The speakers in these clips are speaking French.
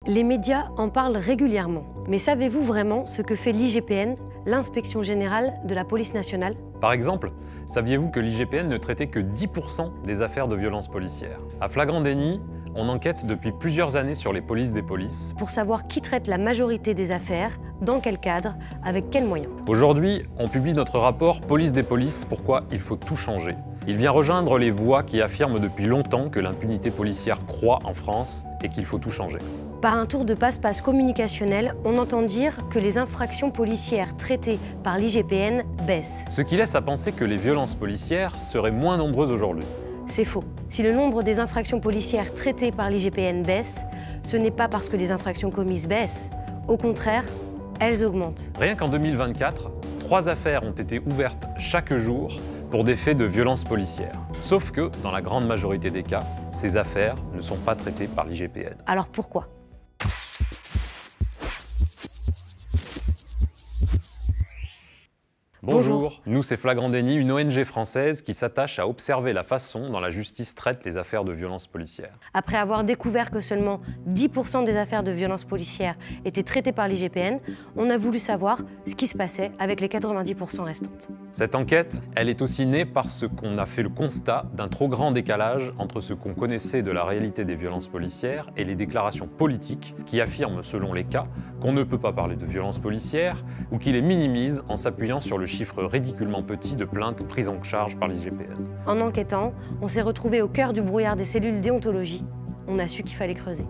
Les médias en parlent régulièrement. Mais savez-vous vraiment ce que fait l'IGPN, l'Inspection Générale de la Police Nationale? Par exemple, saviez-vous que l'IGPN ne traitait que 10% des affaires de violences policières? À flagrant déni, on enquête depuis plusieurs années sur les polices des polices. Pour savoir qui traite la majorité des affaires, dans quel cadre, avec quels moyens. Aujourd'hui, on publie notre rapport Police des polices, pourquoi il faut tout changer. Il vient rejoindre les voix qui affirment depuis longtemps que l'impunité policière croît en France et qu'il faut tout changer. Par un tour de passe-passe communicationnel, on entend dire que les infractions policières traitées par l'IGPN baissent. Ce qui laisse à penser que les violences policières seraient moins nombreuses aujourd'hui. C'est faux. Si le nombre des infractions policières traitées par l'IGPN baisse, ce n'est pas parce que les infractions commises baissent. Au contraire, elles augmentent. Rien qu'en 2024, 3 affaires ont été ouvertes chaque jour pour des faits de violences policières. Sauf que, dans la grande majorité des cas, ces affaires ne sont pas traitées par l'IGPN. Alors pourquoi ? Bonjour, nous c'est Flagrant Déni, une ONG française qui s'attache à observer la façon dont la justice traite les affaires de violences policières. Après avoir découvert que seulement 10% des affaires de violences policières étaient traitées par l'IGPN, on a voulu savoir ce qui se passait avec les 90% restantes. Cette enquête, elle est aussi née parce qu'on a fait le constat d'un trop grand décalage entre ce qu'on connaissait de la réalité des violences policières et les déclarations politiques qui affirment, selon les cas, qu'on ne peut pas parler de violences policières ou qui les minimisent en s'appuyant sur le chiffre ridiculement petit de plaintes prises en charge par l'IGPN. En enquêtant, on s'est retrouvé au cœur du brouillard des cellules déontologie. On a su qu'il fallait creuser.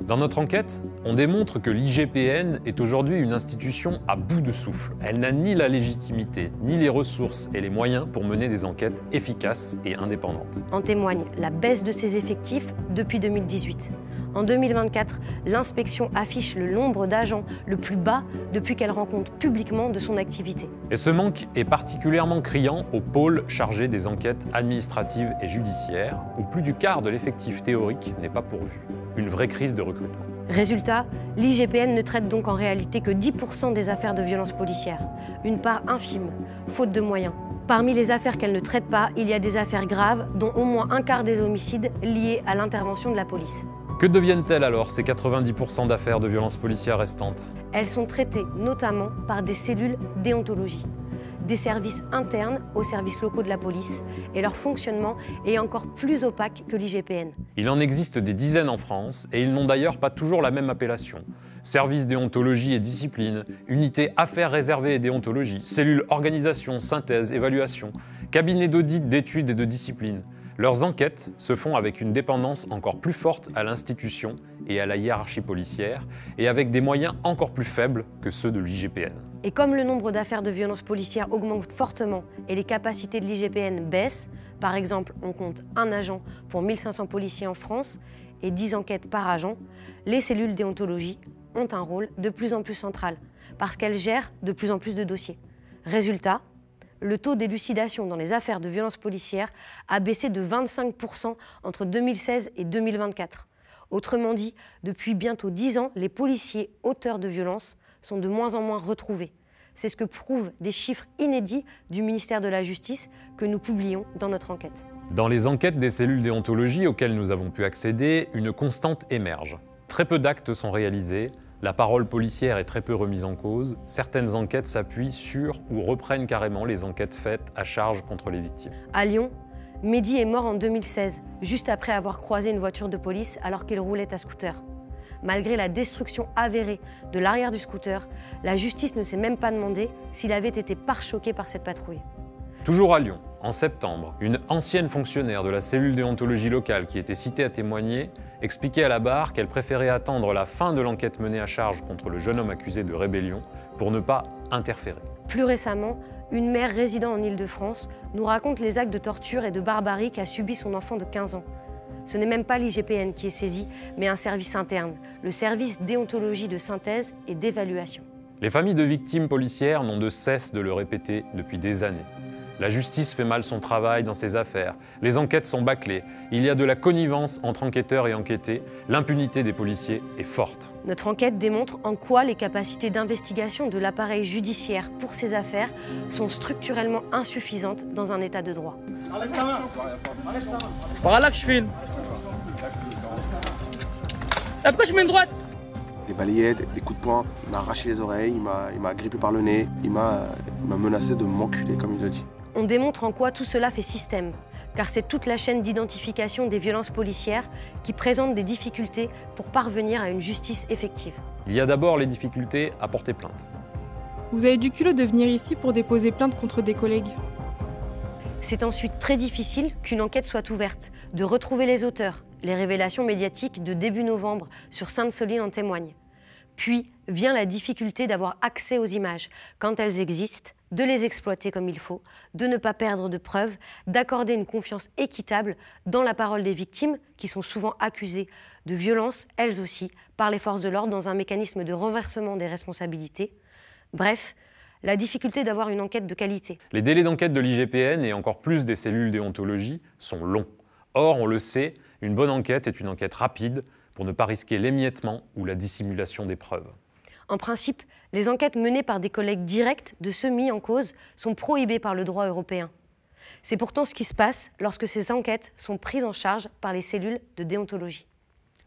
Dans notre enquête, on démontre que l'IGPN est aujourd'hui une institution à bout de souffle. Elle n'a ni la légitimité, ni les ressources et les moyens pour mener des enquêtes efficaces et indépendantes. En témoigne la baisse de ses effectifs depuis 2018. En 2024, l'inspection affiche le nombre d'agents le plus bas depuis qu'elle rend compte publiquement de son activité. Et ce manque est particulièrement criant au pôle chargé des enquêtes administratives et judiciaires, où plus du quart de l'effectif théorique n'est pas pourvu. Une vraie crise de recrutement. Résultat, l'IGPN ne traite donc en réalité que 10% des affaires de violences policières. Une part infime, faute de moyens. Parmi les affaires qu'elle ne traite pas, il y a des affaires graves, dont au moins un quart des homicides liés à l'intervention de la police. Que deviennent-elles alors, ces 90% d'affaires de violences policières restantes? Elles sont traitées notamment par des cellules déontologie, des services internes aux services locaux de la police, et leur fonctionnement est encore plus opaque que l'IGPN. Il en existe des dizaines en France, et ils n'ont d'ailleurs pas toujours la même appellation. Service déontologie et discipline, unité affaires réservées et déontologie, cellule organisation, synthèse, évaluation, cabinet d'audit, d'études et de discipline. Leurs enquêtes se font avec une dépendance encore plus forte à l'institution et à la hiérarchie policière, et avec des moyens encore plus faibles que ceux de l'IGPN. Et comme le nombre d'affaires de violences policières augmente fortement et les capacités de l'IGPN baissent, par exemple on compte un agent pour 1500 policiers en France et 10 enquêtes par agent, les cellules déontologie ont un rôle de plus en plus central, parce qu'elles gèrent de plus en plus de dossiers. Résultat, le taux d'élucidation dans les affaires de violences policières a baissé de 25% entre 2016 et 2024. Autrement dit, depuis bientôt 10 ans, les policiers auteurs de violences sont de moins en moins retrouvés. C'est ce que prouvent des chiffres inédits du ministère de la Justice que nous publions dans notre enquête. Dans les enquêtes des cellules déontologie auxquelles nous avons pu accéder, une constante émerge. Très peu d'actes sont réalisés, la parole policière est très peu remise en cause, certaines enquêtes s'appuient sur ou reprennent carrément les enquêtes faites à charge contre les victimes. À Lyon, Mehdi est mort en 2016, juste après avoir croisé une voiture de police alors qu'il roulait à scooter. Malgré la destruction avérée de l'arrière du scooter, la justice ne s'est même pas demandé s'il avait été pare-choqué par cette patrouille. Toujours à Lyon, en septembre, une ancienne fonctionnaire de la cellule déontologie locale qui était citée à témoigner expliquait à la barre qu'elle préférait attendre la fin de l'enquête menée à charge contre le jeune homme accusé de rébellion pour ne pas interférer. Plus récemment, une mère résidant en Île-de-France nous raconte les actes de torture et de barbarie qu'a subi son enfant de 15 ans. Ce n'est même pas l'IGPN qui est saisi, mais un service interne, le service déontologie de synthèse et d'évaluation. Les familles de victimes policières n'ont de cesse de le répéter depuis des années. La justice fait mal son travail dans ces affaires, les enquêtes sont bâclées, il y a de la connivence entre enquêteurs et enquêtés, l'impunité des policiers est forte. Notre enquête démontre en quoi les capacités d'investigation de l'appareil judiciaire pour ces affaires sont structurellement insuffisantes dans un état de droit. Par là que je filme. Pourquoi je mets une droite? des balayettes, des coups de poing. Il m'a arraché les oreilles, il m'a grippé par le nez, il m'a menacé de m'enculer, comme il le dit. On démontre en quoi tout cela fait système, car c'est toute la chaîne d'identification des violences policières qui présente des difficultés pour parvenir à une justice effective. Il y a d'abord les difficultés à porter plainte. Vous avez du culot de venir ici pour déposer plainte contre des collègues. C'est ensuite très difficile qu'une enquête soit ouverte, de retrouver les auteurs. Les révélations médiatiques de début novembre sur Sainte-Soline en témoignent. Puis vient la difficulté d'avoir accès aux images, quand elles existent, de les exploiter comme il faut, de ne pas perdre de preuves, d'accorder une confiance équitable dans la parole des victimes, qui sont souvent accusées de violences, elles aussi, par les forces de l'ordre dans un mécanisme de renversement des responsabilités. Bref, la difficulté d'avoir une enquête de qualité. Les délais d'enquête de l'IGPN et encore plus des cellules déontologie sont longs. Or, on le sait, une bonne enquête est une enquête rapide pour ne pas risquer l'émiettement ou la dissimulation des preuves. En principe, les enquêtes menées par des collègues directs de ceux mis en cause sont prohibées par le droit européen. C'est pourtant ce qui se passe lorsque ces enquêtes sont prises en charge par les cellules de déontologie.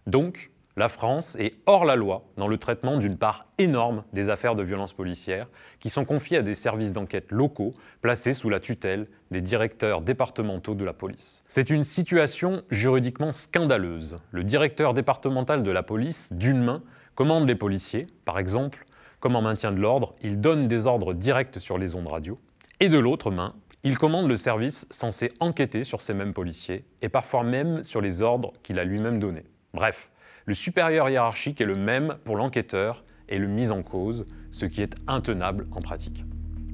Donc, la France est hors la loi dans le traitement d'une part énorme des affaires de violences policières qui sont confiées à des services d'enquête locaux placés sous la tutelle des directeurs départementaux de la police. C'est une situation juridiquement scandaleuse. Le directeur départemental de la police, d'une main, commande les policiers, par exemple, comme en maintien de l'ordre, il donne des ordres directs sur les ondes radio, et de l'autre main, il commande le service censé enquêter sur ces mêmes policiers, et parfois même sur les ordres qu'il a lui-même donnés. Bref, le supérieur hiérarchique est le même pour l'enquêteur et le mis en cause, ce qui est intenable en pratique.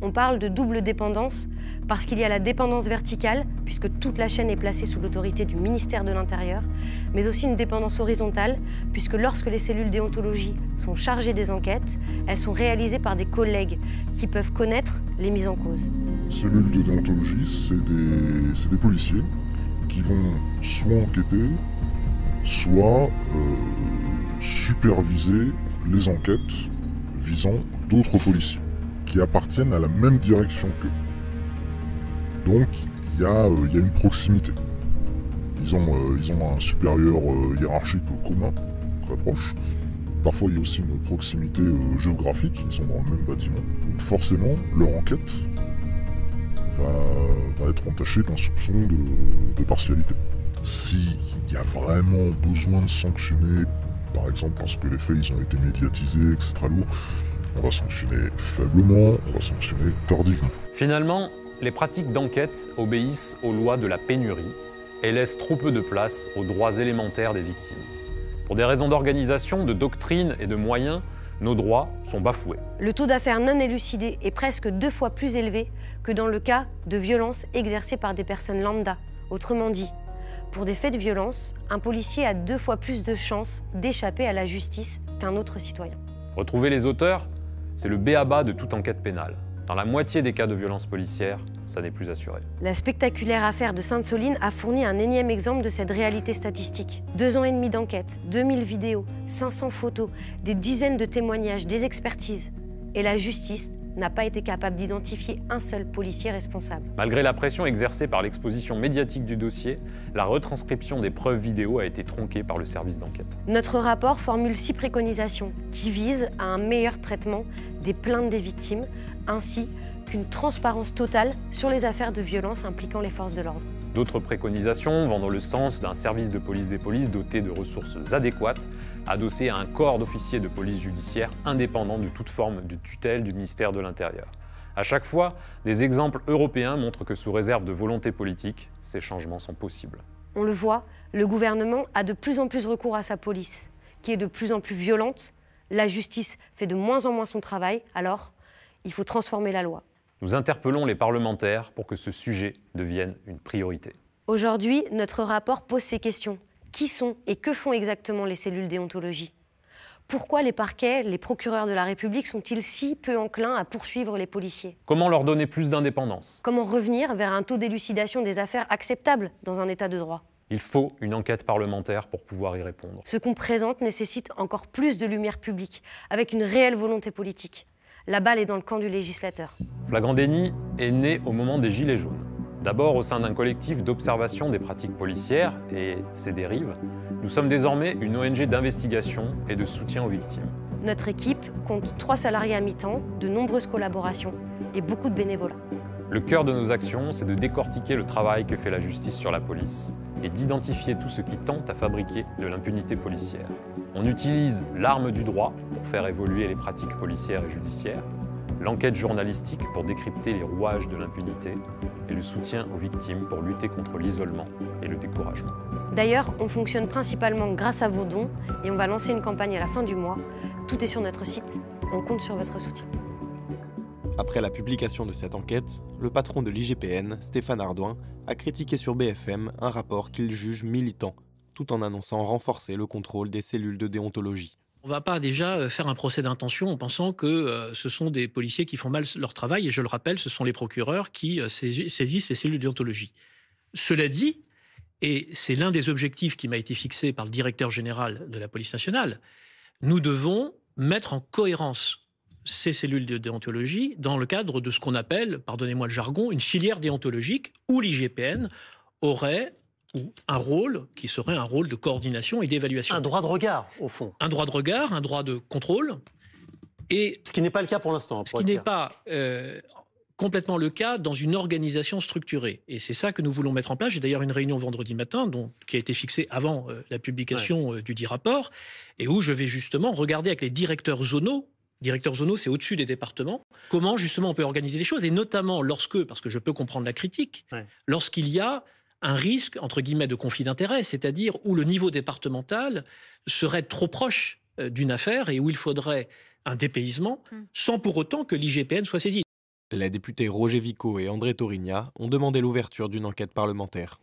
On parle de double dépendance parce qu'il y a la dépendance verticale, puisque toute la chaîne est placée sous l'autorité du ministère de l'Intérieur, mais aussi une dépendance horizontale, puisque lorsque les cellules déontologie sont chargées des enquêtes, elles sont réalisées par des collègues qui peuvent connaître les mises en cause. Les cellules de déontologie, c'est des policiers qui vont soit enquêter, soit superviser les enquêtes visant d'autres policiers qui appartiennent à la même direction qu'eux. Donc il y a une proximité. Ils ont un supérieur hiérarchique commun, très proche. Parfois il y a aussi une proximité géographique, ils sont dans le même bâtiment. Donc forcément, leur enquête va être entachée d'un soupçon de partialité. S'il y a vraiment besoin de sanctionner, par exemple parce que les faits ils ont été médiatisés, etc. On va sanctionner faiblement, on va sanctionner tardivement. Finalement, les pratiques d'enquête obéissent aux lois de la pénurie et laissent trop peu de place aux droits élémentaires des victimes. Pour des raisons d'organisation, de doctrine et de moyens, nos droits sont bafoués. Le taux d'affaires non élucidées est presque 2 fois plus élevé que dans le cas de violences exercées par des personnes lambda. Autrement dit, pour des faits de violence, un policier a 2 fois plus de chances d'échapper à la justice qu'un autre citoyen. Retrouver les auteurs, c'est le b.a.-ba de toute enquête pénale. Dans la moitié des cas de violences policières, ça n'est plus assuré. La spectaculaire affaire de Sainte-Soline a fourni un énième exemple de cette réalité statistique. 2 ans et demi d'enquête, 2000 vidéos, 500 photos, des dizaines de témoignages, des expertises. Et la justice n'a pas été capable d'identifier un seul policier responsable. Malgré la pression exercée par l'exposition médiatique du dossier, la retranscription des preuves vidéo a été tronquée par le service d'enquête. Notre rapport formule 6 préconisations qui visent à un meilleur traitement des plaintes des victimes, ainsi qu'une transparence totale sur les affaires de violence impliquant les forces de l'ordre. D'autres préconisations vont dans le sens d'un service de police des polices doté de ressources adéquates, adossé à un corps d'officiers de police judiciaire indépendant de toute forme de tutelle du ministère de l'Intérieur. À chaque fois, des exemples européens montrent que sous réserve de volonté politique, ces changements sont possibles. On le voit, le gouvernement a de plus en plus recours à sa police, qui est de plus en plus violente. La justice fait de moins en moins son travail, alors il faut transformer la loi. Nous interpellons les parlementaires pour que ce sujet devienne une priorité. Aujourd'hui, notre rapport pose ces questions. Qui sont et que font exactement les cellules déontologie? Pourquoi les parquets, les procureurs de la République sont-ils si peu enclins à poursuivre les policiers? Comment leur donner plus d'indépendance? Comment revenir vers un taux d'élucidation des affaires acceptable dans un état de droit? Il faut une enquête parlementaire pour pouvoir y répondre. Ce qu'on présente nécessite encore plus de lumière publique, avec une réelle volonté politique. La balle est dans le camp du législateur. Flagrant délit est né au moment des Gilets jaunes. D'abord, au sein d'un collectif d'observation des pratiques policières et ses dérives, nous sommes désormais une ONG d'investigation et de soutien aux victimes. Notre équipe compte 3 salariés à mi-temps, de nombreuses collaborations et beaucoup de bénévolat. Le cœur de nos actions, c'est de décortiquer le travail que fait la justice sur la police et d'identifier tout ce qui tente à fabriquer de l'impunité policière. On utilise l'arme du droit pour faire évoluer les pratiques policières et judiciaires, l'enquête journalistique pour décrypter les rouages de l'impunité et le soutien aux victimes pour lutter contre l'isolement et le découragement. D'ailleurs, on fonctionne principalement grâce à vos dons et on va lancer une campagne à la fin du mois. Tout est sur notre site, on compte sur votre soutien. Après la publication de cette enquête, le patron de l'IGPN, Stéphane Ardouin, a critiqué sur BFM un rapport qu'il juge militant, tout en annonçant renforcer le contrôle des cellules de déontologie. On ne va pas déjà faire un procès d'intention en pensant que ce sont des policiers qui font mal leur travail. Et je le rappelle, ce sont les procureurs qui saisissent ces cellules de déontologie. Cela dit, et c'est l'un des objectifs qui m'a été fixé par le directeur général de la police nationale, nous devons mettre en cohérence ces cellules de déontologie dans le cadre de ce qu'on appelle, pardonnez-moi le jargon, une filière déontologique où l'IGPN aurait un rôle qui serait un rôle de coordination et d'évaluation. Un droit de regard, au fond. Un droit de regard, un droit de contrôle. Et ce qui n'est pas le cas pour l'instant. Ce qui n'est pas complètement le cas dans une organisation structurée. Et c'est ça que nous voulons mettre en place. J'ai d'ailleurs une réunion vendredi matin qui a été fixée avant la publication du dit rapport, et où je vais justement regarder avec les directeurs zonaux. Directeurs zonaux, c'est au-dessus des départements. Comment justement on peut organiser les choses, et notamment lorsque, parce que je peux comprendre la critique, lorsqu'il y a un risque, entre guillemets, de conflit d'intérêts, c'est-à-dire où le niveau départemental serait trop proche d'une affaire et où il faudrait un dépaysement, sans pour autant que l'IGPN soit saisi. Les députés Roger Vico et André Torigna ont demandé l'ouverture d'une enquête parlementaire.